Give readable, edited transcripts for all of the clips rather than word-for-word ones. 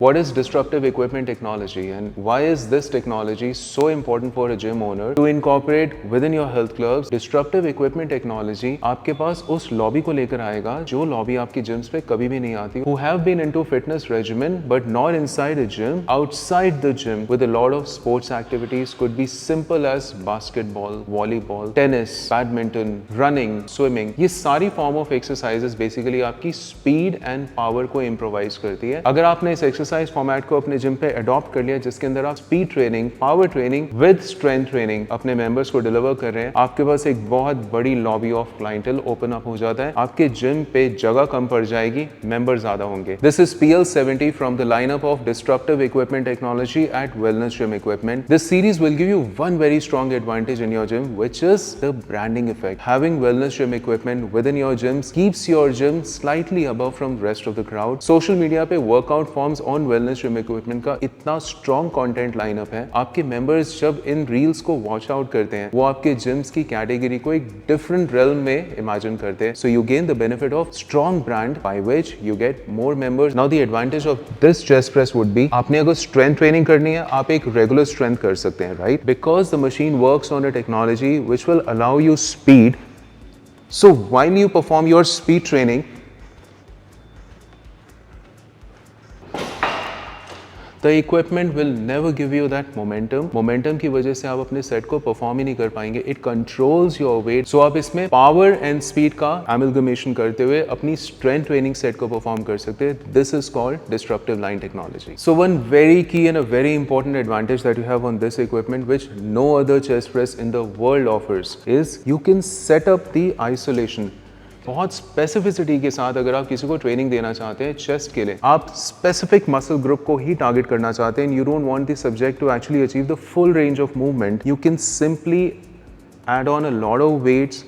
What is disruptive equipment technology and why is this technology so important for a gym owner to incorporate within your health clubs? Disruptive equipment technology आपके पास उस lobby को लेकर आएगा जो lobby आपकी gyms पे कभी भी नहीं आती. Who have been into fitness regimen but not inside a gym, outside the gym with a lot of sports activities could be simple as basketball, volleyball, tennis, badminton, running, swimming. ये सारी form of exercises basically आपकी speed and power को improvise करती है. अगर आपने इस exercise format को अपने जिम पे अडॉप्ट कर लिया जिसके अंदर आप speed training, power training with strength training अपने मेंबर्स को डिलीवर कर रहे हैं, आपके पास एक बहुत बड़ी lobby of clientele open up हो जाता है. आपके जिम पे जगह कम पड़ जाएगी, मेंबर ज्यादा होंगे. This is PL70 from the lineup of disruptive equipment technology at wellness gym equipment. This series will give you one very strong advantage in your gym which is the branding effect. Having wellness gym equipment within your gyms keeps your gym slightly above from rest of the crowd. Social media पे workout forms on wellness gym equipment का इतना strong content lineup है, आपके members जब इन reels को watch out करते हैं वो आपके जिम्स की कैटेगरी को एक डिफरेंट रेल्म में इमेजिन करते हैं. So you gain the benefit of strong brand by which you get more members. Now the advantage of this chest press would be, आपने अगर स्ट्रेंथ ट्रेनिंग करनी है आप एक रेगुलर स्ट्रेंथ कर सकते हैं, right? Because the machine works on a technology which will allow you speed. So while you perform your speed training, the equipment will never give you that momentum की वजह से आप अपने सेट को perform ही नहीं कर पाएंगे. It controls your weight. So आप इसमें पावर एंड स्पीड का amalgamation करते हुए अपनी स्ट्रेंथ ट्रेनिंग सेट को परफॉर्म कर सकते हैं. This is called disruptive line technology. So one very key and a very important advantage that you have on this equipment which no other chest press in the world offers is you can set up the isolation. बहुत specificity के साथ अगर आप किसी को training देना चाहते हैं चेस्ट के लिए, आप स्पेसिफिक मसल ग्रुप को ही टारगेट करना चाहते हैं, you don't want the subject to actually achieve the full range of movement, you can simply add on a lot of weights,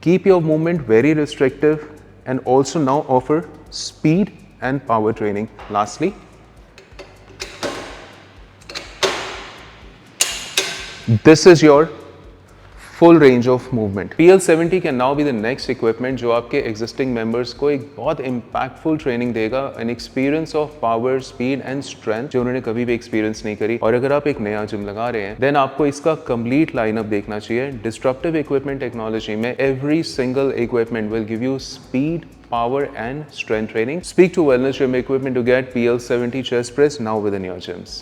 keep your movement very restrictive and also now offer speed and power training. Lastly, this is your full range of movement. PL70 can now be the next equipment जो आपके existing members को एक बहुत impactful training देगा, an experience of power, speed and strength जो उन्होंने कभी भी experience नहीं करी. और अगर आप एक नया जिम लगा रहे हैं then आपको इसका complete lineup देखना चाहिए. Disruptive equipment technology में every single equipment will give you speed, power and strength training. Speak to Wellness Gym Equipment to get PL70 chest press now within your gyms.